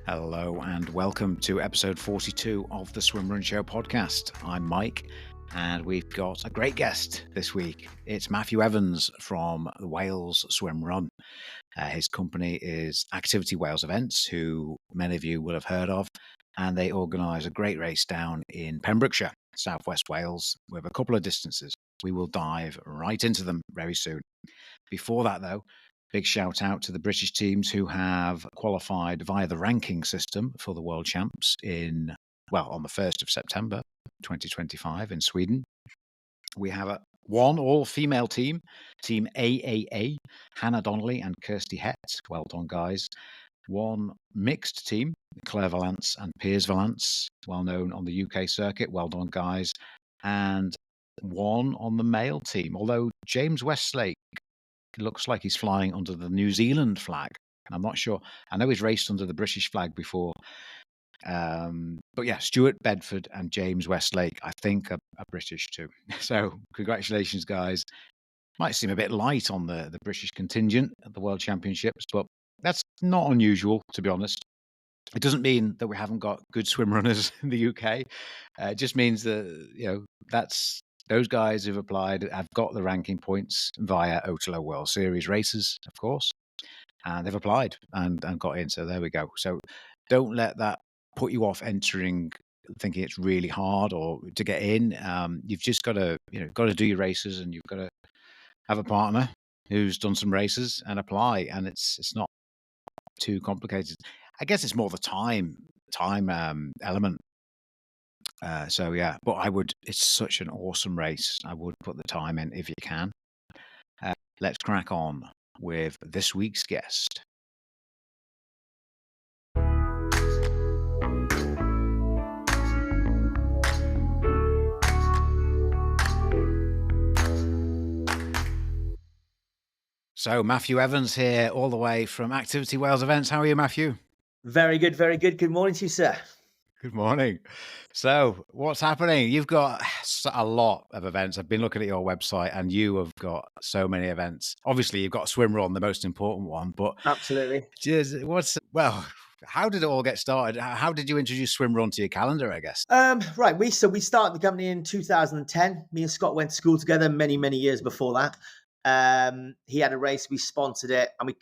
Hello and welcome to episode 42 of the Swimrun Show podcast. I'm Mike and we've got a great guest this week. It's Matthew Evans from the Wales Swimrun. His company is Activity Wales Events, who many of you will have heard of, and they organise a great race down in Pembrokeshire, southwest Wales, with a couple of distances. We will dive right into them very soon. Before that, though, big shout out to the British teams who have qualified via the ranking system for the World Champs on the 1st of September 2025 in Sweden. We have one all-female team, Team AAA, Hannah Donnelly and Kirsty Hett. Well done, guys. One mixed team, Claire Valance and Piers Valance, well known on the UK circuit. Well done, guys. And one on the male team, although James Westlake looks like he's flying under the New Zealand flag. I'm not sure. I know he's raced under the British flag before. But yeah, Stuart Bedford and James Westlake, I think, are British too. So congratulations, guys. Might seem a bit light on the British contingent at the World Championships, but that's not unusual, to be honest. It doesn't mean that we haven't got good swim runners in the UK. It just means that, that's those guys who've applied have got the ranking points via Otelo World Series races, of course, and they've applied and got in. So there we go. So don't let that put you off entering, thinking it's really hard or to get in. You've just got to, do your races, and you've got to have a partner who's done some races and apply. And it's not too complicated. I guess it's more the time element. But it's such an awesome race. I would put the time in if you can. Let's crack on with this week's guest. So Matthew Evans here, all the way from Activity Wales Events. How are you, Matthew? Very good, very good. Good morning to you, sir. Good morning. So what's happening? You've got a lot of events. I've been looking at your website and you have got so many events. Obviously, you've got Swimrun, the most important one, but absolutely. How did it all get started? How did you introduce Swimrun to your calendar, I guess? Right. We started the company in 2010. Me and Scott went to school together many, many years before that. He had a race, we sponsored it, and we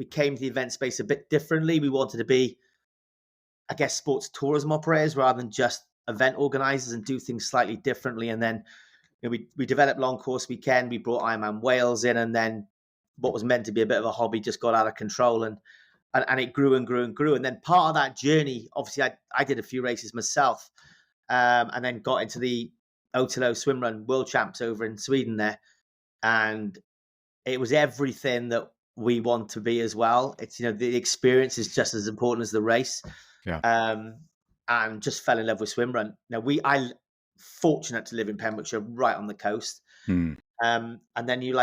came to the event space a bit differently. We wanted to be, I guess, sports tourism operators rather than just event organizers, and do things slightly differently. And then we developed Long Course Weekend. We brought Ironman Wales in, and then what was meant to be a bit of a hobby just got out of control, and it grew and grew and grew. And then part of that journey, obviously, I did a few races myself, and then got into the Otelo Swimrun World Champs over in Sweden there, and it was everything that we want to be as well. It's the experience is just as important as the race. Yeah. And just fell in love with Swimrun. Now I fortunate to live in Pembrokeshire, right on the coast. And then you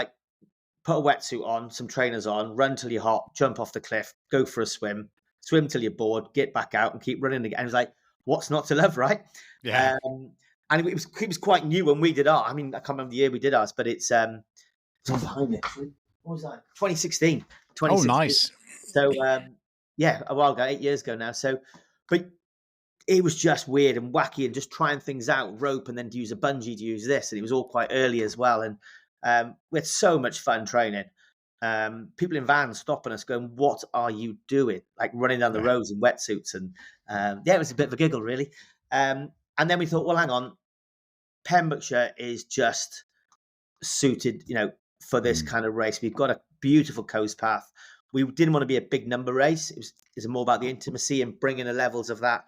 put a wetsuit on, some trainers on, run till you're hot, jump off the cliff, go for a swim till you're bored, get back out and keep running again. And it's like, what's not to love, right? Yeah. And it was quite new when we did ours. I mean, I can't remember the year we did ours, but it's on behind it. What was that? 2016. Oh, nice. So a while ago, 8 years ago now. So, but it was just weird and wacky and just trying things out, rope, and then to use a bungee to use this. And it was all quite early as well. And we had so much fun training. People in vans stopping us going, what are you doing? Like running down the roads in wetsuits. And it was a bit of a giggle, really. And then we thought, well, hang on, Pembrokeshire is just suited, for this kind of race. We've got a beautiful coast path. We didn't want to be a big number race. It was more about the intimacy and bringing the levels of that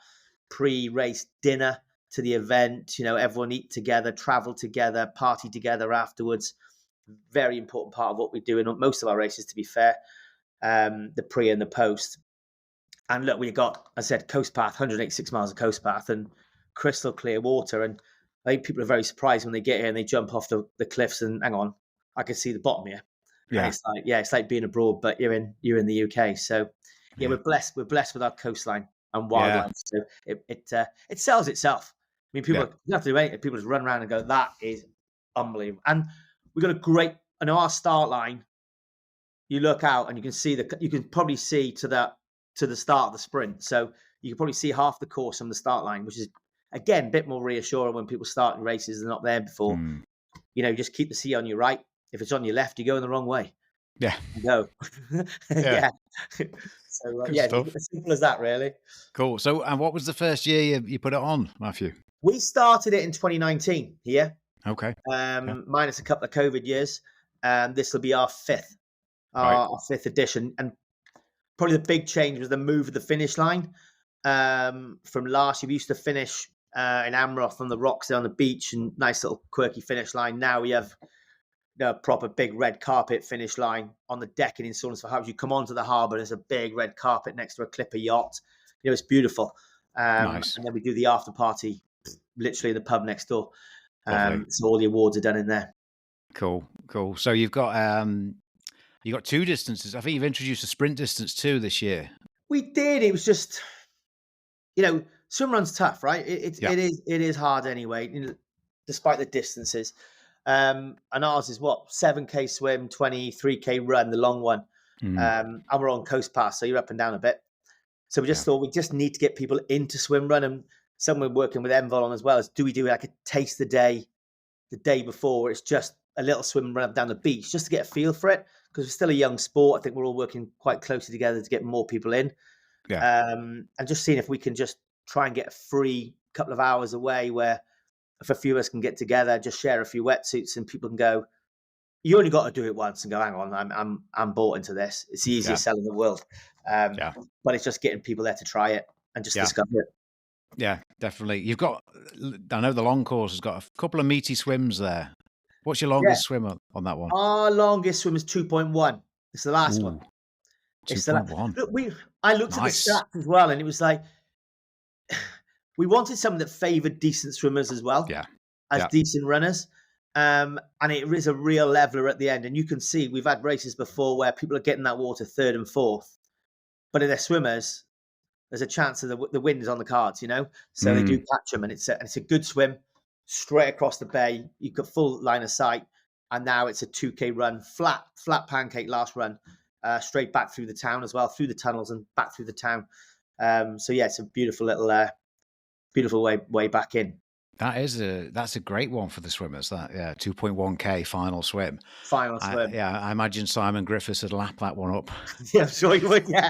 pre-race dinner to the event. Everyone eat together, travel together, party together afterwards. Very important part of what we do in most of our races, to be fair, the pre and the post. And look, we got, I said, coast path, 186 miles of coast path and crystal clear water. And I think people are very surprised when they get here and they jump off the cliffs and hang on, I can see the bottom here. Yeah. And it's like being abroad, but you're in the UK. So we're blessed. We're blessed with our coastline and wildlife. So it sells itself. I mean, people you have to do anything. People just run around and go, that is unbelievable. And we've got a great, our start line, you look out and you can see you can probably see to to the start of the sprint. So you can probably see half the course from the start line, which is, again, a bit more reassuring when people start races. They're not there before. Just keep the sea on your right. If it's on your left, you're going the wrong way. Yeah. Go. Yeah. So, Good stuff. as simple as that, really. Cool. So, and what was the first year you put it on, Matthew? We started it in 2019 here. Okay. Minus a couple of COVID years. This will be our fifth edition. And probably the big change was the move of the finish line. From last year, we used to finish in Amroth on the rocks there on the beach, and nice little quirky finish line. Now we have a proper big red carpet finish line on the decking in Saunders for Harbour. You come onto the harbour, there's a big red carpet next to a clipper yacht. It's beautiful. Nice. And then we do the after party literally in the pub next door. So all the awards are done in there. Cool. So you've got two distances. I think you've introduced a sprint distance too this year. We did. It was just, swimrun's tough, right? It is hard anyway, despite the distances. And ours is 7K swim, 23K run, the long one. And we're on coast pass, so you're up and down a bit. So we just thought we just need to get people into swimrun, and someone working with Envol on as well is, do we do like a taste the day before, where it's just a little swim and run up down the beach just to get a feel for it, because we're still a young sport. I think we're all working quite closely together to get more people in. And just seeing if we can just try and get a free couple of hours away where if a few of us can get together, just share a few wetsuits, and people can go, you only got to do it once, and go, hang on, I'm bought into this. It's the easiest sell in the world. But it's just getting people there to try it and just discover it. Yeah, definitely. I know the long course has got a couple of meaty swims there. What's your longest swim on that one? Our longest swim is 2.1. It's the last one. 2.1. Look, I looked at the stats as well, and it was like, we wanted something that favoured decent swimmers as well, as decent runners. And it is a real leveler at the end. And you can see, we've had races before where people are getting that water third and fourth, but if they're swimmers, there's a chance of the wind is on the cards, so they do catch them, and it's a good swim straight across the bay. You've got full line of sight, and now it's a 2K run, flat pancake last run, straight back through the town as well, through the tunnels and back through the town. It's a beautiful little, beautiful way back in. That's a great one for the swimmers. 2.1K final swim. I imagine Simon Griffiths would lap that one up. Yeah, I'm sure he would. Yeah.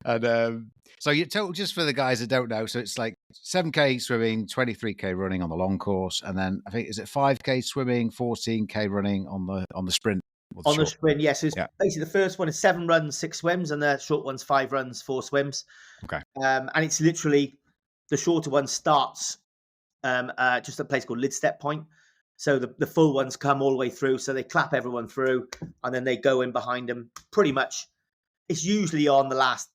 And so you told, just for the guys that don't know, so it's like 7K swimming, 23K running on the long course, and then I think, is it 5K swimming, 14K running on the sprint? On the sprint, yes. So basically the first one is 7 runs, 6 swims, and the short one's 5 runs, 4 swims. Okay. And it's literally, the shorter one starts just a place called Lidstep Point. So the full ones come all the way through. So they clap everyone through, and then they go in behind them. Pretty much, it's usually on the last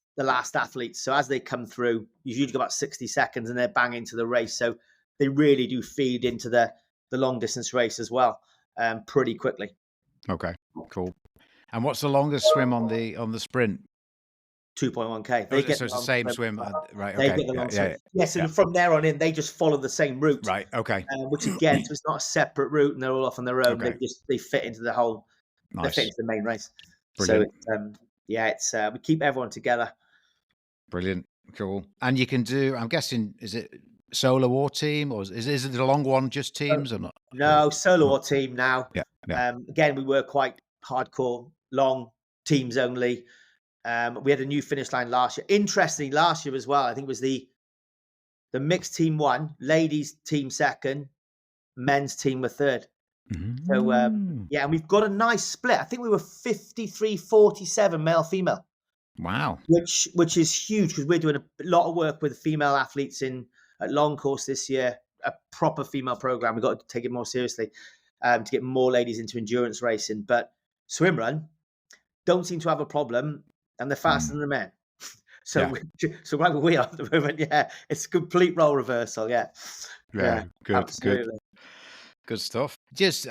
athletes. So as they come through, you've usually got about 60 seconds, and they're bang into the race. So they really do feed into the long distance race as well, pretty quickly. Okay, cool. And what's the longest swim on the sprint? 2.1K. It's the same swim, right? Okay. They get the long swim. Yes, and from there on in, they just follow the same route. Right. Okay. Which again, so it's not a separate route, and they're all off on their own. Okay. They fit into the whole. Nice. They fit into the main race. Brilliant. So we keep everyone together. Brilliant. Cool. And you can do, I'm guessing, is it solo or team, or is it the long one just teams or not? No, solo or team now. Yeah. Again, we were quite hardcore, long teams only. We had a new finish line last year. Interesting, last year as well, I think it was the mixed team won, ladies team second, men's team were third. So and we've got a nice split. I think we were 53-47 male female. Wow. Which is huge, because we're doing a lot of work with female athletes at long course this year, a proper female program. We've got to take it more seriously to get more ladies into endurance racing. But swimrun don't seem to have a problem, and they're faster than the men. So right where we are at the moment, it's a complete role reversal. Good. Absolutely. Good stuff. Just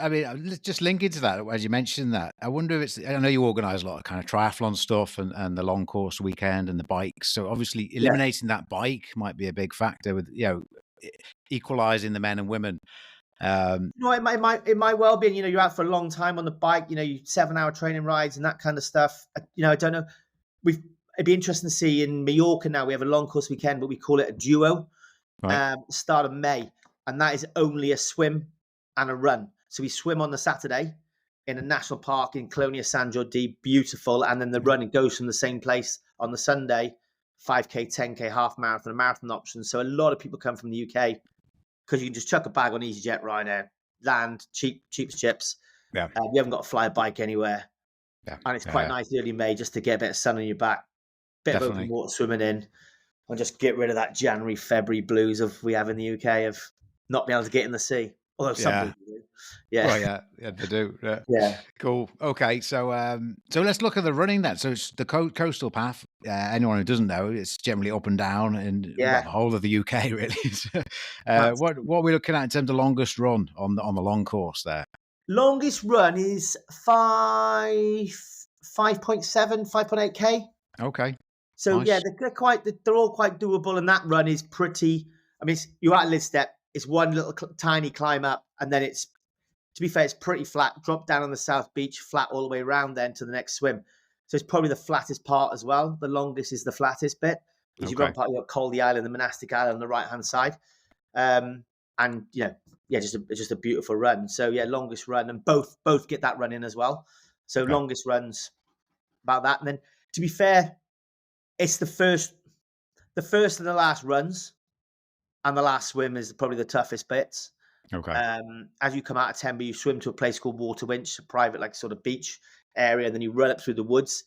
linking to that, as you mentioned that, I wonder if I know you organise a lot of kind of triathlon stuff and the long course weekend and the bikes. So obviously eliminating that bike might be a big factor with, equalising the men and women. It might well be, you're out for a long time on the bike, you 7-hour training rides and that kind of stuff. I don't know. it'd be interesting to see in Mallorca now. We have a long course weekend, but we call it a duo. Right. Start of May, and that is only a swim and a run. So we swim on the Saturday in a national park in Colonia San Jordi, beautiful, and then the run it goes from the same place on the Sunday, 5K, 10K, half marathon, a marathon option. So a lot of people come from the UK because you can just chuck a bag on EasyJet, Ryanair, land, cheap as chips. Yeah. You haven't got to fly a bike anywhere. Yeah. And it's quite nice early May just to get a bit of sun on your back, bit of open water swimming in, and just get rid of that January, February blues of we have in the UK of not being able to get in the sea. Although some people do. Yeah. Well, yeah, they do. Yeah. Yeah. Cool. Okay, so let's look at the running then. So it's the coastal path. Anyone who doesn't know, it's generally up and down in the whole of the UK, really. What are we looking at in terms of longest run on the long course there? Longest run is 5.7, 5.8K. Okay. So nice. Yeah, they're all quite doable, and that run is pretty. I mean, you're at Lidstep. It's one little tiny climb up, and then it's, to be fair, it's pretty flat. Drop down on the South Beach, flat all the way around then to the next swim. So it's probably the flattest part as well. The longest is the flattest bit. As you run part, you've got Coldy Island, the monastic island on the right hand side, and just a beautiful run. So yeah, longest run, and both get that run in as well. So longest runs about that, and then to be fair, it's the first and the last runs. And the last swim is probably the toughest bits. Okay. As you come out of Tembe, you swim to a place called Water Winch, a private, like, sort of beach area, and then you run up through the woods.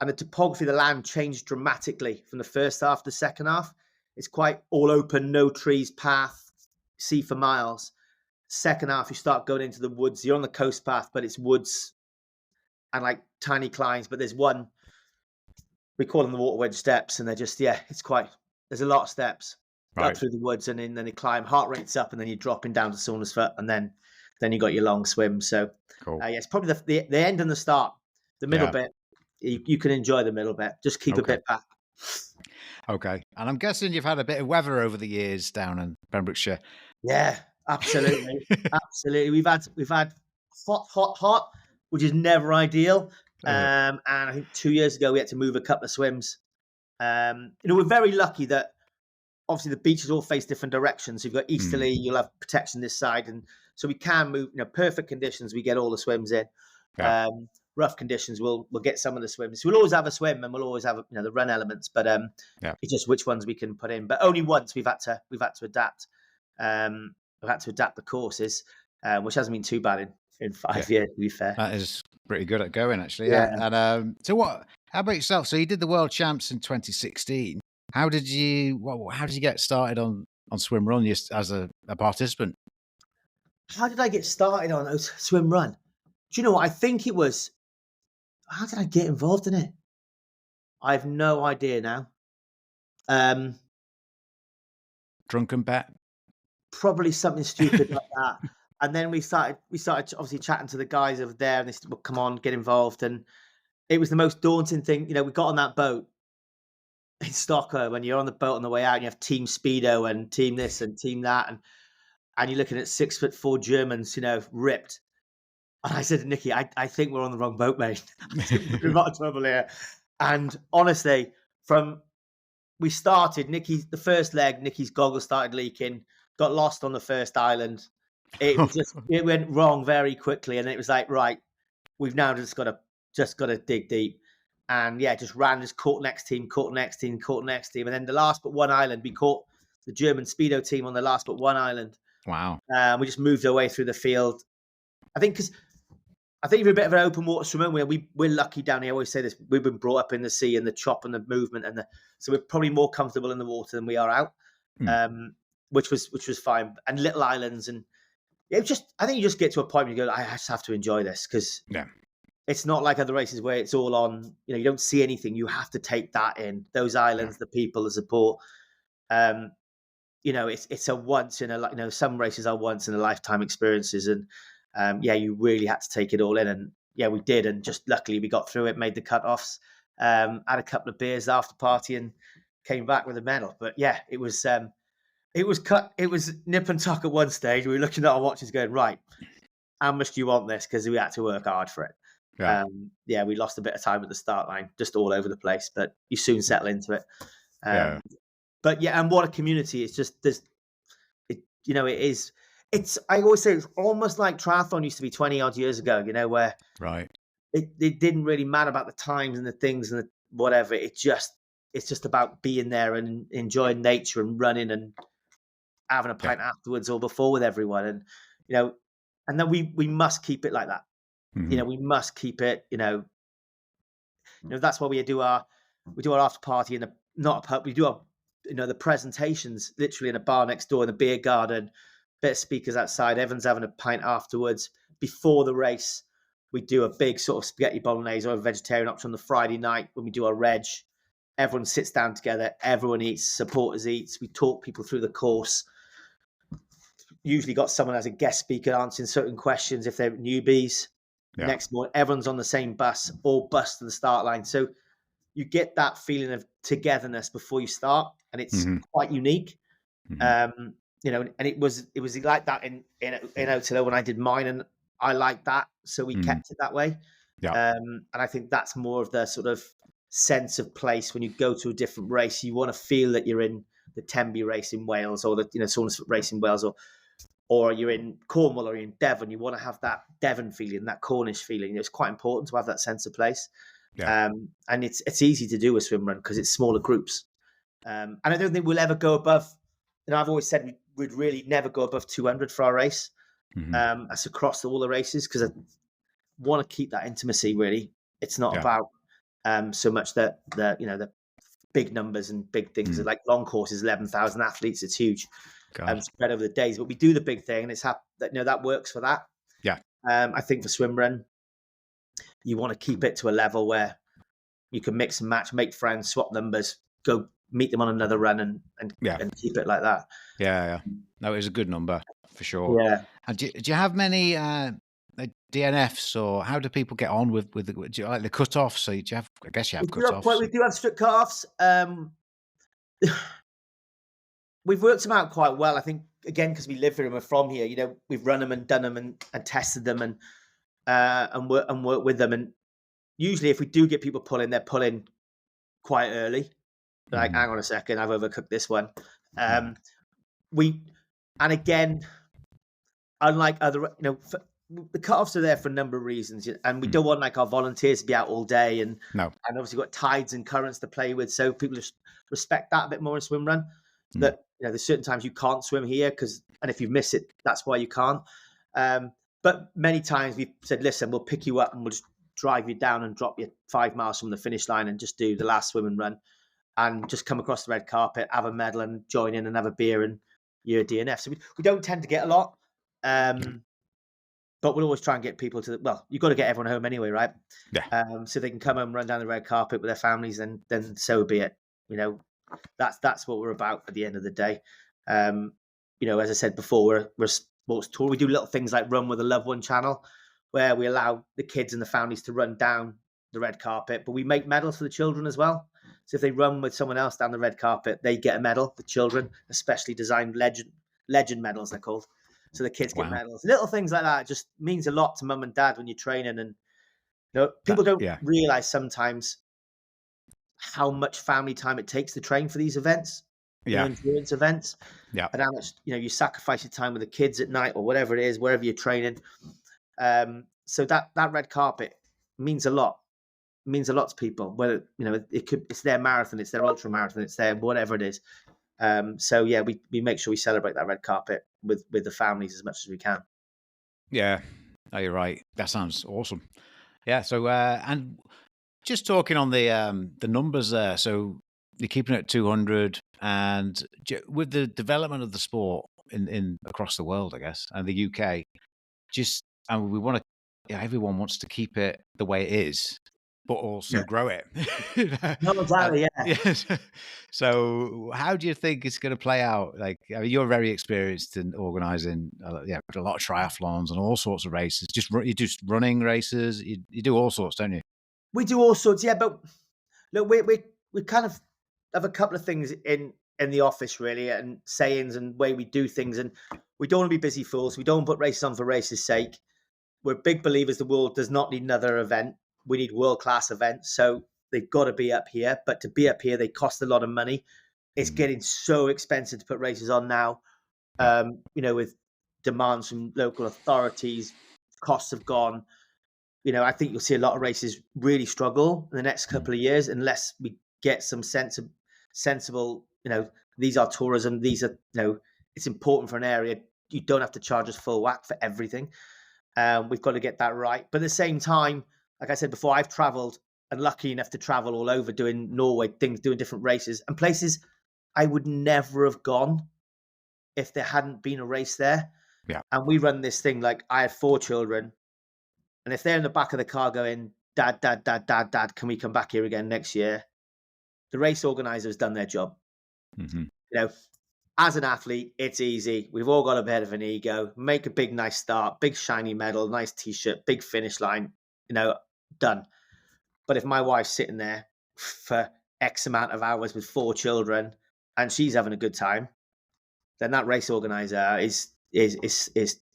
And the topography of the land changed dramatically from the first half to the second half. It's quite all open, no trees, path, sea for miles. Second half, you start going into the woods. You're on the coast path, but it's woods and like tiny climbs. But there's one, we call them the Water Wedge steps, and they're just, there's a lot of steps. Up through the woods, and then they climb, heart rate's up, and then you're dropping down to Saunders Foot, and then you got your long swim. So cool. It's probably the end and the start. The middle bit, you can enjoy the middle bit. Just keep a bit back. Okay. And I'm guessing you've had a bit of weather over the years down in Pembrokeshire. Yeah, absolutely. Absolutely. We've had hot, which is never ideal. And I think 2 years ago we had to move a couple of swims. We're very lucky that obviously the beaches all face different directions. So you've got easterly, you'll have protection this side, and so we can move. Perfect conditions, we get all the swims in. Rough conditions, we'll get some of the swims. So we'll always have a swim, and we'll always have the run elements, but it's just which ones we can put in. But only once we've had to adapt. We've had to adapt the courses, which hasn't been too bad in 5 years, to be fair. That is pretty good at going, actually. Yeah. And how about yourself? So you did the World Champs in 2016. How did you get started on Swimrun as a participant? How did I get started on Swimrun? Do you know what? I think it was, how did I get involved in it? I have no idea now. Drunken bet? Probably something stupid like that. And then we started obviously chatting to the guys over there, and they said, well, come on, get involved. And it was the most daunting thing. We got on that boat in Stockholm, when you're on the boat on the way out, and you have Team Speedo and Team this and Team that, and you're looking at 6'4" Germans, ripped. And I said to Nikki, I think we're on the wrong boat, mate. We're not in trouble here. And honestly, we started, the first leg, Nikki's goggles started leaking, got lost on the first island. It was it went wrong very quickly, and it was like, right, we've now just got to dig deep. And just caught next team. And then the last but one island, we caught the German Speedo team on the last but one island. Wow. We just moved our way through the field. I think you're a bit of an open water swimmer. We're lucky down here. I always say this, we've been brought up in the sea and the chop and the movement, so we're probably more comfortable in the water than we are out, which was fine. And little islands, and I think you just get to a point where you go, I just have to enjoy this, because it's not like other races where it's all on, you don't see anything. You have to take that in. Those islands, the people, the support. It's a once in a, some races are once in a lifetime experiences. And you really had to take it all in. And we did. And just luckily we got through it, made the cutoffs, had a couple of beers after party, and came back with a medal. But it was nip and tuck at one stage. We were looking at our watches going, right, how much do you want this? Because we had to work hard for it. Yeah. Yeah, we lost a bit of time at the start line, just all over the place, but you soon settle into it. Yeah. Um, but yeah, and what a community! It's just there's it, it is. It's I always say it's almost like triathlon used to be 20 odd years ago. Where Right. it didn't really matter about the times and the things and the whatever. It's just about being there and enjoying nature and running and having a Yeah. pint afterwards or before with everyone. And you know, and then we must keep it like that. Hmm. We must keep it. That's why we do our after party in a not a pub. We do our the presentations literally in a bar next door in the beer garden. Bit of speakers outside. Everyone's having a pint afterwards before the race. We do a big sort of spaghetti bolognese or a vegetarian option on the Friday night when we do our reg. Everyone sits down together. Everyone eats. Supporters eats. We talk people through the course. Usually got someone as a guest speaker answering certain questions if they're newbies. Yeah. Next morning, everyone's on the same bus, all bus to the start line. So you get that feeling of togetherness before you start, and it's Hmm. quite unique. Hmm. And it was like that in Otello when I did mine, and I liked that, so we Hmm. kept it that way. Yeah. And I think that's more of the sort of sense of place when you go to a different race. You want to feel that you're in the Tenby race in Wales, or the Saundersfoot race in Wales, or you're in Cornwall or you're in Devon. You want to have that Devon feeling, that Cornish feeling. It's quite important to have that sense of place. Yeah. And it's easy to do a swim run because it's smaller groups. And I don't think we'll ever go above. I've always said we'd really never go above 200 for our race. Hmm. That's across all the races because I want to keep that intimacy. Really, it's not Yeah. about so much the big numbers and big things. Mm. Like long courses, 11,000 athletes. It's huge. God. Spread over the days, but we do the big thing, and it's that works for that. Yeah. I think for swim run, you want to keep it to a level where you can mix and match, make friends, swap numbers, go meet them on another run, and Yeah. keep it like that. Yeah. No, it was a good number for sure. Yeah, And do you have many DNFs, or how do people get on with do you like the cutoffs? So do you have? I guess you have cutoffs. we do have strict cutoffs. We've worked them out quite well. I think again because we live here and we're from here. We've run them and done them and tested them and work with them. And usually, if we do get people pulling, they're pulling quite early. Like, hang on a second, I've overcooked this one. And again, unlike other, the cutoffs are there for a number of reasons, and we don't want like our volunteers to be out all day, and obviously got tides and currents to play with, so people just respect that a bit more in swim run. That there's certain times you can't swim here and if you miss it, that's why you can't. But many times we've said, listen, we'll pick you up and we'll just drive you down and drop you 5 miles from the finish line and just do the last swim and run. And just come across the red carpet, have a medal, and join in and have a beer and you're a DNF. So we don't tend to get a lot, but we'll always try and get people you've got to get everyone home anyway, right? Yeah. So they can come home, run down the red carpet with their families, and then so be it. That's what we're about at the end of the day. As I said before, we're a sports tour. We do little things like Run with a Loved One channel, where we allow the kids and the families to run down the red carpet, but we make medals for the children as well. So if they run with someone else down the red carpet, they get a medal. The children, especially designed legend medals, they're called. So the kids get medals. Little things like that just means a lot to mum and dad when you're training. And people don't realize sometimes how much family time it takes to train for these events, endurance events. Yeah. And how much you sacrifice your time with the kids at night or whatever it is, wherever you're training. So that red carpet means a lot. Means a lot to people. Whether it's their marathon, it's their ultra marathon, it's their whatever it is. So yeah, we make sure we celebrate that red carpet with the families as much as we can. Yeah, no, you're right. That sounds awesome. Yeah. So and just talking on the numbers there. So you're keeping it at 200, and with the development of the sport in across the world, I guess, and the UK, and we want to. Everyone wants to keep it the way it is, but also grow it. No, exactly. Yes. So, how do you think it's going to play out? Like, you're very experienced in organising, a lot of triathlons and all sorts of races. You just running races. You do all sorts, don't you? We do all sorts, yeah. But look, we kind of have a couple of things in the office, really, and sayings and way we do things, and we don't want to be busy fools. We don't put races on for races' sake. we're big believers the world does not need another event. We need world-class events. So they've got to be up here. But to be up here, they cost a lot of money. It's getting so expensive to put races on now. Yeah. With demands from local authorities, costs have gone. I think you'll see a lot of races really struggle in the next couple of years unless we get some sensible. These are tourism. These are, it's important for an area. You don't have to charge us full whack for everything. We've got to get that right. But at the same time, like I said before, I've traveled and lucky enough to travel all over doing Norway things, doing different races and places I would never have gone if there hadn't been a race there. Yeah. And we run this thing like I have 4 children. And if they're in the back of the car going, Dad, Dad, Dad, Dad, Dad, can we come back here again next year? The race organizer has done their job. As an athlete, it's easy. We've all got a bit of an ego. Make a big, nice start, big, shiny medal, nice T-shirt, big finish line, done. But if my wife's sitting there for X amount of hours with 4 children and she's having a good time, then that race organizer is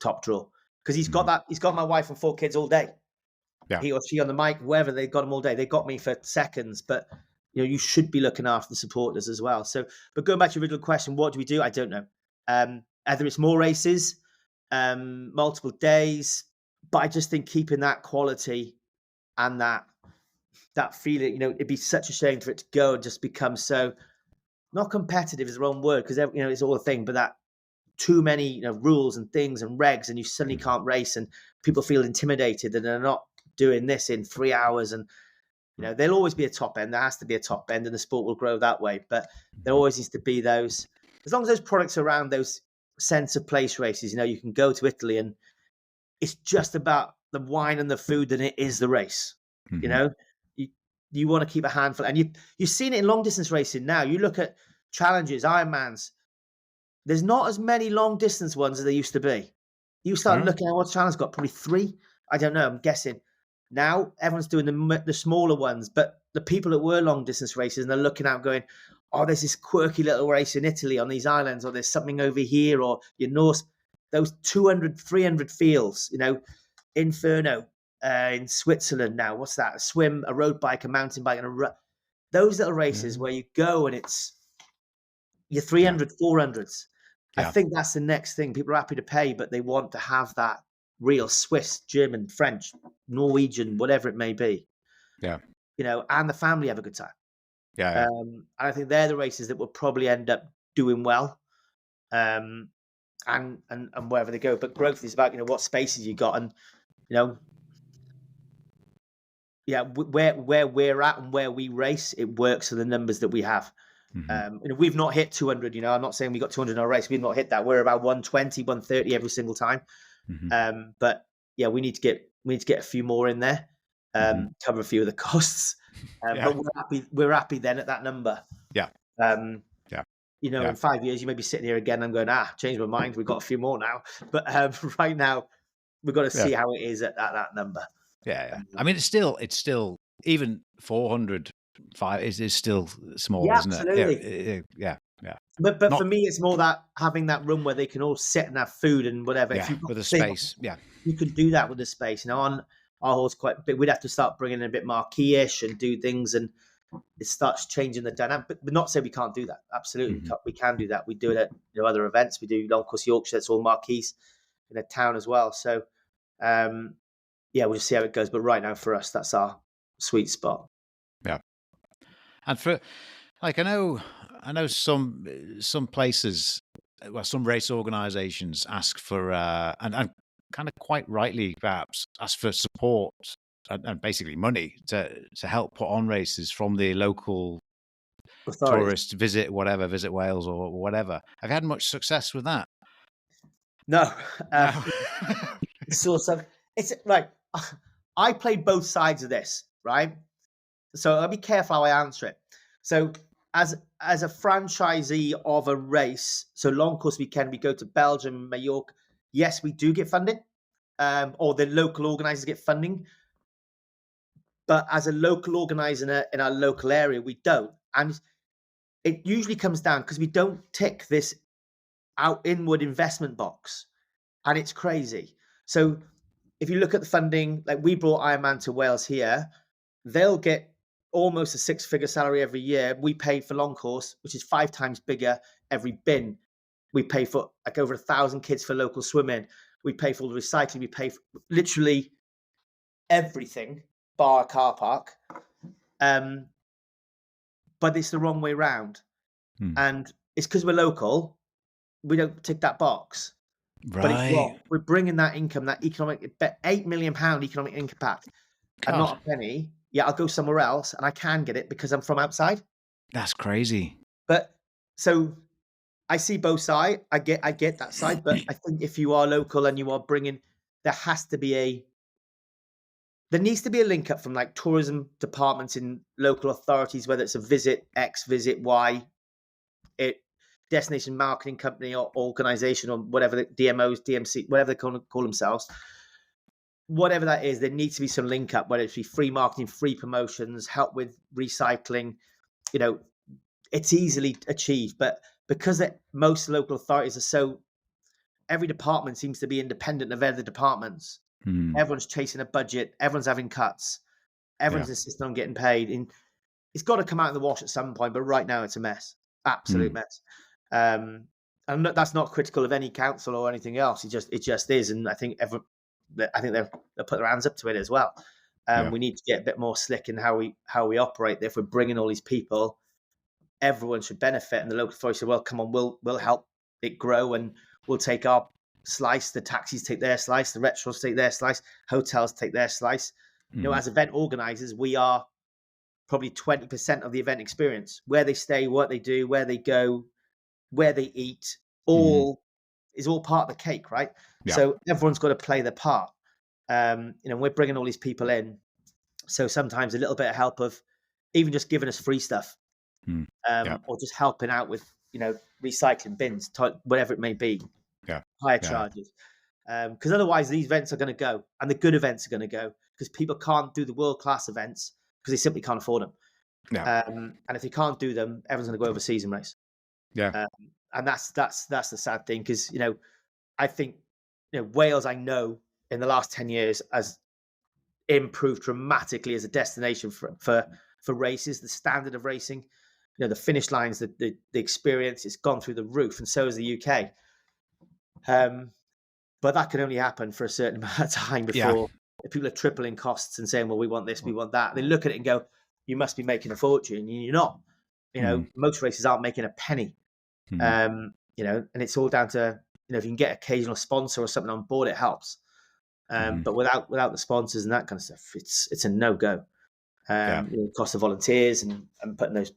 top draw. Because he's got my wife and 4 kids all day. Yeah. He or she on the mic, wherever, they got them all day. They got me for seconds, but you should be looking after the supporters as well. So, but going back to your original question, what do we do? I don't know. Either it's more races, multiple days, but I just think keeping that quality and that feeling, it'd be such a shame for it to go and just become so not competitive is the wrong word because it's all a thing, but that too many rules and things and regs, and you suddenly can't race, and people feel intimidated and they're not doing this in 3 hours. And there'll always be a top end. There has to be a top end, and the sport will grow that way. But there always needs to be those. As long as those products are around, those sense of place races. You can go to Italy, and it's just about the wine and the food than it is the race. You want to keep a handful, and you've seen it in long distance racing now. You look at challenges, Ironmans. There's not as many long distance ones as there used to be. You start looking at what challenge got, probably 3. I don't know. I'm guessing. Now everyone's doing the smaller ones, but the people that were long distance races and they're looking out going, oh, there's this quirky little race in Italy on these islands, or there's something over here, or your Norse, those 200, 300 fields, Inferno in Switzerland now. What's that? A road bike, a mountain bike, and those little races where you go and it's your 300, 400s. I think that's the next thing. People are happy to pay, but they want to have that real Swiss, German, French, Norwegian, whatever it may be. Yeah. And the family have a good time. Yeah. And I think they're the races that will probably end up doing well. And wherever they go. But growth is about, what spaces you got, and, where we're at and where we race, it works for the numbers that we have. We've not hit 200, I'm not saying we got 200 in our race. We've not hit that. We're about 120, 130 every single time. But yeah, we need to get a few more in there, cover a few of the costs. But we're happy then at that number. Yeah. In 5 years, you may be sitting here again. I'm going, changed my mind. We've got a few more now. But right now, we've got to see how it is at that number. Yeah. I mean, it's still even 400. 5 is still small, isn't absolutely. it? Yeah. But for me, it's more that having that room where they can all sit and have food and whatever. Yeah, with a space. Yeah, you can do that with the space. On our hall's quite big. We'd have to start bringing in a bit marquee-ish and do things, and it starts changing the dynamic. But not say we can't do that. Absolutely, we can do that. We do it at other events. We do Long Course Yorkshire. It's all marquees in a town as well. So, we'll just see how it goes. But right now, for us, that's our sweet spot. Yeah. And for, like, I know some places, well, some race organisations ask for, and kind of quite rightly perhaps, ask for support and basically money to help put on races from the local tourists, visit Wales or whatever. Have you had much success with that? No. It's like, I played both sides of this, right? So I'll be careful how I answer it. So as a franchisee of a race, so Long Course Weekend, we go to Belgium, Mallorca. Yes, we do get funding, or the local organisers get funding. But as a local organiser in our local area, we don't. And it usually comes down because we don't tick this inward investment box. And it's crazy. So if you look at the funding, like we brought Ironman to Wales here, they'll get almost a six-figure salary every year. We pay for long course, which is 5 times bigger every bin. We pay for like over 1,000 kids for local swimming. We pay for all the recycling. We pay for literally everything, bar a car park. But it's the wrong way round. And it's because we're local, we don't tick that box. But it's Right. wrong. We're bringing that income, that economic, £8 million economic impact, and God, not a penny. Yeah, I'll go somewhere else and I can get it because I'm from outside. that's crazy. But so I see both sides. I get that side, but I think if you are local and you are bringing, there needs to be a link up from like tourism departments in local authorities, whether it's a visit X, visit Y, destination marketing company or organization or whatever, the DMOs, DMC, whatever they call themselves. Whatever that is, there needs to be some link up, whether it be free marketing, free promotions, help with recycling. It's easily achieved, but because most local authorities are so, every department seems to be independent of other departments. Everyone's chasing a budget. Everyone's having cuts. Everyone's insisting on getting paid. And it's got to come out in the wash at some point, but right now it's a mess. Absolute mess. And that's not critical of any council or anything else. It just is. And I think they'll put their hands up to it as well. We need to get a bit more slick in how we operate. If we're bringing all these people, everyone should benefit. And the local authority said, well, come on, we'll help it grow and we'll take our slice. The taxis take their slice. The restaurants take their slice. Hotels take their slice. As event organizers, we are probably 20% of the event experience. Where they stay, what they do, where they go, where they eat, is all part of the cake, right? Yeah. So everyone's got to play their part. We're bringing all these people in. So sometimes a little bit of help of even just giving us free stuff, or just helping out with, recycling bins, whatever it may be, higher charges. Because otherwise these events are going to go, and the good events are going to go, because people can't do the world-class events because they simply can't afford them. And if they can't do them, everyone's going to go overseas and race. And that's the sad thing, because I think Wales, I know in the last 10 years has improved dramatically as a destination for races. The standard of racing, the finish lines, the experience, it's gone through the roof, and so has the UK. But that can only happen for a certain amount of time before people are tripling costs and saying, well, we want this, we want that. They look at it and go, you must be making a fortune. And you're not. Most races aren't making a penny. And it's all down to, if you can get occasional sponsor or something on board, it helps. But without the sponsors and that kind of stuff, it's a no-go. Cost of volunteers and putting those,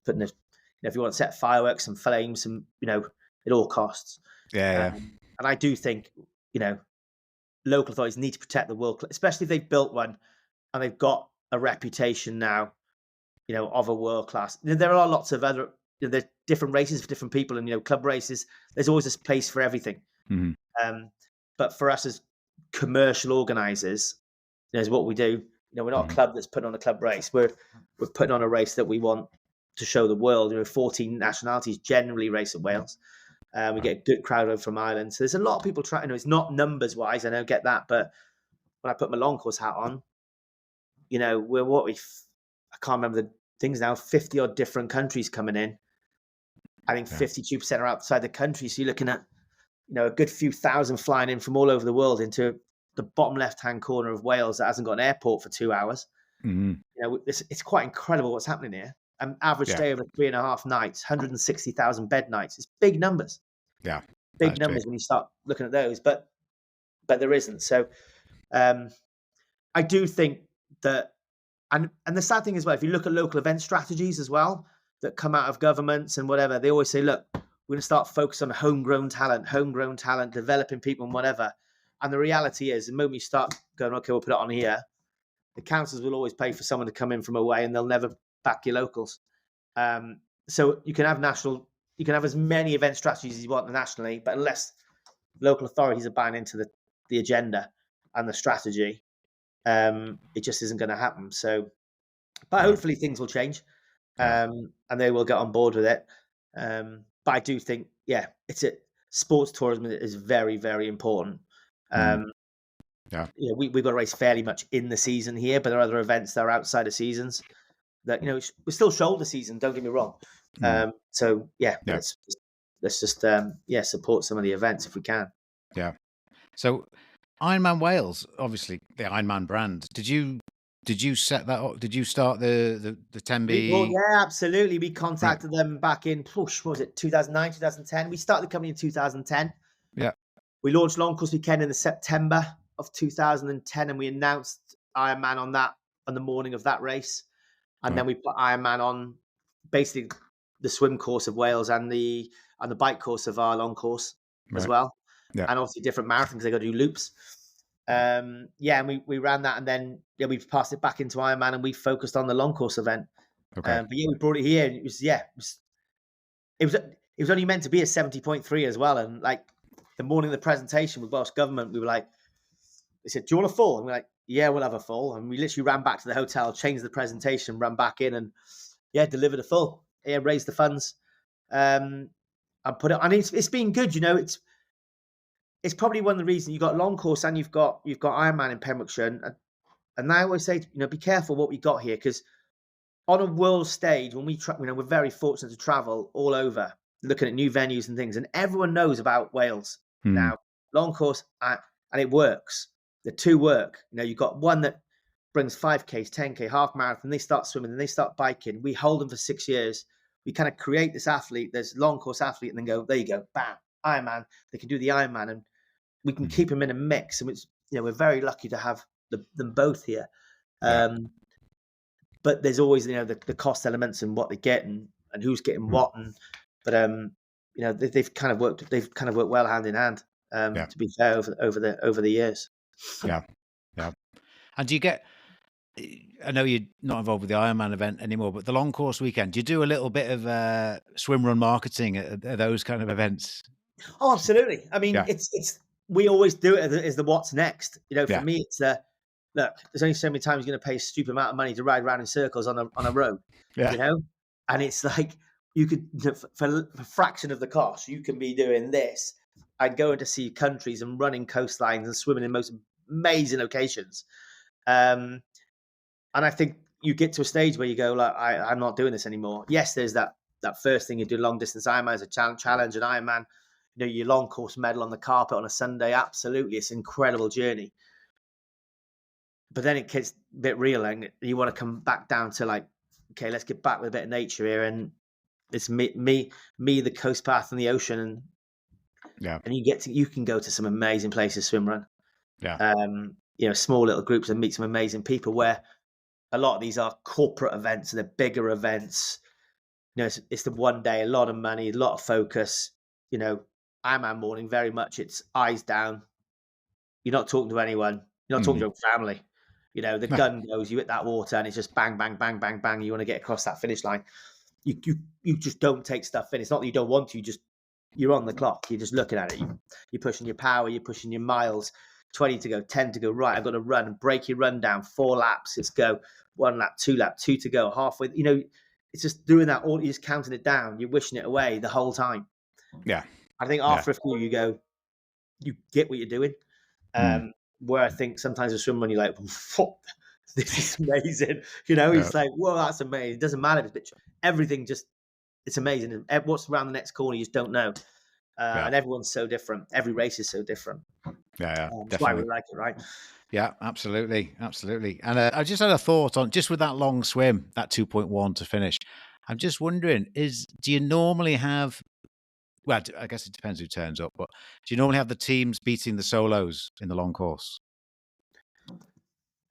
if you want to set fireworks and flames and, it all costs. And I do think, local authorities need to protect the world, especially if they've built one and they've got a reputation now, of a world class. There are lots of other, there's different races for different people, and club races. There's always this place for everything. But for us as commercial organisers, is what we do. We're not a club that's putting on a club race. We're putting on a race that we want to show the world. 14 nationalities generally race at Wales. We get a good crowd over from Ireland. So there's a lot of people trying. It's not numbers wise, I don't get that, but when I put my long course hat on, I can't remember the things now. 50 odd different countries coming in. I think 52% are outside the country. So you're looking at, a good few thousand flying in from all over the world into the bottom left-hand corner of Wales that hasn't got an airport for 2 hours. It's quite incredible what's happening here. An average stay over 3.5 nights, 160,000 bed nights. It's big numbers. Big numbers when you start looking at those, but there isn't. So I do think that, and the sad thing as well, if you look at local event strategies as well that come out of governments and whatever, they always say, look, we're going to start focusing on homegrown talent, developing people and whatever. And the reality is, the moment you start going, okay, we'll put it on here, the councils will always pay for someone to come in from away, and they'll never back your locals. So you can have as many event strategies as you want nationally, but unless local authorities are buying into the agenda and the strategy, it just isn't going to happen. So, but hopefully things will change, and they will get on board with it. But I do think, sports tourism is very, very important. Yeah. we've got to race fairly much in the season here, but there are other events that are outside of seasons that, we're still shoulder season. Don't get me wrong. Mm. So yeah, Yeah. let's just support some of the events if we can. Yeah. So Ironman Wales, obviously the Ironman brand. Did you set that up? Did you start the Well, Tembe? yeah, absolutely. We Right. contacted them back in, what was it, 2009, 2010? We started the company in 2010. Yeah. We launched Long Course Weekend in the September of 2010, and we announced Ironman on the morning of that race. And Right. then we put Ironman on basically the swim course of Wales and the bike course of our long course as Right. well. Yeah. And obviously different marathons, they got to do loops. Yeah, and we ran that, and then we passed it back into Ironman, and we focused on the long course event. Okay. But yeah, we brought it here, and it was only meant to be a 70.3 as well. And like the morning of the presentation with Welsh government, we were like, they said, "Do you want a full?" And we're like, "Yeah, we'll have a full." And we literally ran back to the hotel, changed the presentation, ran back in, and delivered a full. Yeah, raised the funds, and put it. And it's been good. It's probably one of the reasons you got long course and you've got Ironman in Pembrokeshire, and I always say, be careful what we got here, because on a world stage, when we're very fortunate to travel all over, looking at new venues and things, and everyone knows about Wales Mm. now. Long course, and it works. The two work. You've got one that brings 5Ks, 10K, half marathon. They start swimming and they start biking. We hold them for 6 years. We kind of create this athlete, this long course athlete, and then go, there you go, bam, Ironman. They can do the Ironman, and we can keep them in a mix. And it's, we're very lucky to have them both here. Yeah. But there's always, the cost elements and what they get and who's getting what. They've kind of worked well hand in hand. Yeah. To be fair, over the years. Yeah. Yeah. And do you get? I know you're not involved with the Ironman event anymore, but the long course weekend, do you do a little bit of swimrun marketing at those kind of events? Oh, absolutely. I mean, Yeah. it's we always do it as the what's next. For Yeah. me, it's look. There's only so many times you're going to pay a stupid amount of money to ride around in circles on a road. Yeah. And it's like you could, for a fraction of the cost, you can be doing this and going to see countries and running coastlines and swimming in most amazing locations. And I think you get to a stage where you go, like, I'm not doing this anymore. Yes, there's that first thing you do, long distance Ironman as a challenge, and Ironman, your long course medal on the carpet on a Sunday. Absolutely, it's an incredible journey. But then it gets a bit real, and you want to come back down to like, okay, let's get back with a bit of nature here, and it's me, the coast path and the ocean, and you can go to some amazing places, swimrun. Small little groups and meet some amazing people, where a lot of these are corporate events and they're bigger events. It's the one day, a lot of money, a lot of focus. Ironman morning, very much it's eyes down. You're not talking to anyone. You're not talking to your family. The gun goes, you hit that water, and it's just bang, bang, bang, bang, bang. You want to get across that finish line. You just don't take stuff in. It's not that you don't want to. You're on the clock. You're just looking at it. You're pushing your power. You're pushing your miles. 20 to go, 10 to go. Right, I've got to run. Break your run down. 4 laps. Let's go. 1 lap, 2 lap, 2 to go. Halfway. It's just doing that. All you're just counting it down. You're wishing it away the whole time. Yeah. I think after a few, you get what you're doing. Where I think sometimes with swimrun, you're like, this is amazing. It's like, whoa, that's amazing. It doesn't matter if it's everything, just it's amazing. And what's around the next corner, you just don't know. And everyone's so different. Every race is so different. Yeah. That's why we like it, right? Yeah, absolutely. And I just had a thought on just with that long swim, that 2.1 to finish. I'm just wondering, do you normally have? Well, I guess it depends who turns up, but do you normally have the teams beating the solos in the long course?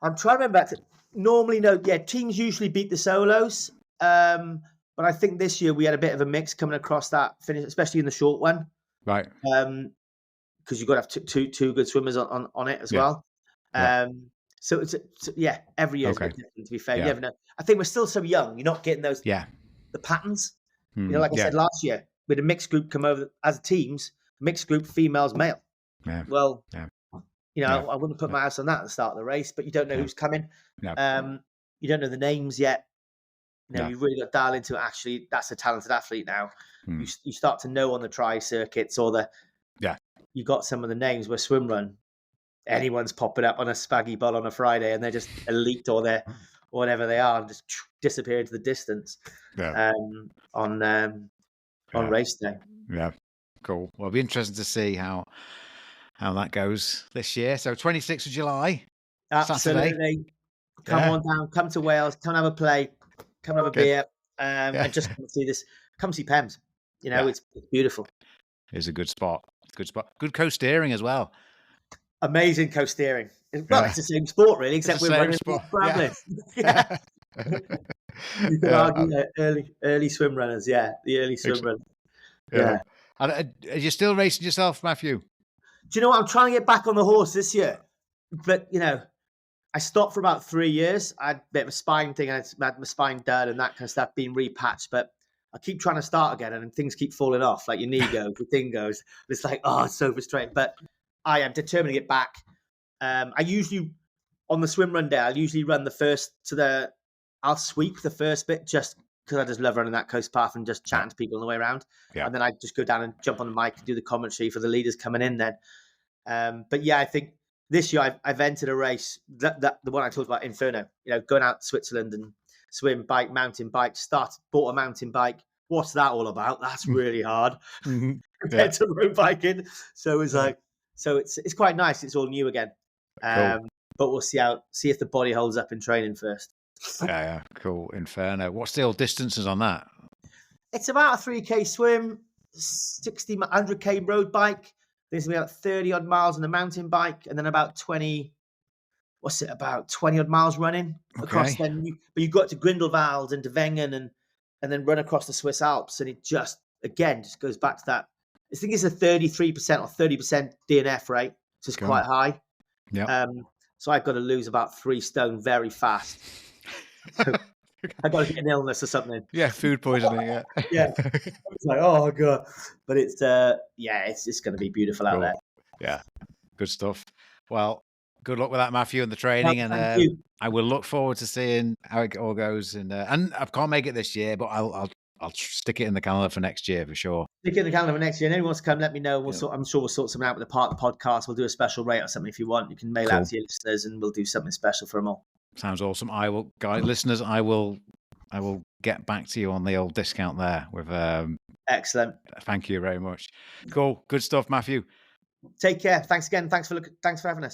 I'm trying to remember. Normally, no. Yeah, teams usually beat the solos. But I think this year we had a bit of a mix coming across that finish, especially in the short one. Right. Because you've got to have two good swimmers on it as well. So it's every year is a bit different, to be fair. You never know. I think we're still so young. You're not getting those the patterns. Like I said last year, we had a mixed group come over as teams, mixed group, females, male. Yeah. Well, I wouldn't put my house on that at the start of the race, but you don't know who's coming. You don't know the names yet. You've really got to dial into it. Actually, that's a talented athlete now. You start to know on the tri circuits or you got some of the names where swimrun. anyone's popping up on a spaggy bowl on a Friday, and they're just elite or whatever they are, and just disappear into the distance Yeah. on Yeah. race day. Yeah. Cool. Well, it'll be interesting to see how that goes this year. So 26th of July, Saturday. Absolutely. Come Yeah. on down, come to Wales, come have a play, come have a Good. beer, Yeah. and just come see this. Come see Pems. You know, Yeah. it's beautiful. It's a good spot. Good spot. Good co-steering as well. Amazing co-steering. Well, Yeah. it's the same sport, really, It's the except we're same running sport. scrambling. Yeah. You could argue that early swim runners, the early swim runners. Yeah. And, are you still racing yourself, Matthew? Do you know what? I'm trying to get back on the horse this year, but I stopped for about 3 years. I had a bit of a spine thing. I had my spine done and that kind of stuff, being repatched. But I keep trying to start again, and things keep falling off. Like your knee goes, your thing goes. It's like, oh, it's so frustrating. But I am determined to get back. I usually, on the swim run day, I'll usually run I'll sweep the first bit just because I just love running that coast path and just chatting to people on the way around. Yeah. And then I just go down and jump on the mic and do the commentary for the leaders coming in then. But yeah, I think this year I've entered a race, the one I talked about, Inferno, going out to Switzerland and swim, bike, mountain bike, bought a mountain bike. What's that all about? That's really hard compared to road biking. So it's like, it's quite nice. It's all new again. Cool. But we'll see if the body holds up in training first. Yeah, cool. Inferno. What's the old distances on that? It's about a 3K swim, 100K road bike. There's about 30 odd miles on a mountain bike, and then about 20 odd miles running across. Then but you got to Grindelwald and to Wengen and then run across the Swiss Alps, and it just goes back to that. I think it's a 33% or 30% DNF rate, so it's quite high. Yeah. So I've got to lose about 3 stone very fast. So I got to get an illness or something. Yeah, food poisoning. Yeah. Yeah. It's like, oh god, but it's it's going to be beautiful out there. Yeah, good stuff. Well, good luck with that, Matthew, and the training. Well, and I will look forward to seeing how it all goes. And I can't make it this year, but I'll stick it in the calendar for next year for sure. Stick it in the calendar for next year. And anyone wants to come, let me know. I'm sure we'll sort something out with the podcast. We'll do a special rate or something if you want. You can mail out to your listeners, and we'll do something special for them all. Sounds awesome. Listeners, I will get back to you on the old discount there with excellent. Thank you very much. Cool. Good stuff, Matthew. Take care. Thanks again. Thanks for having us.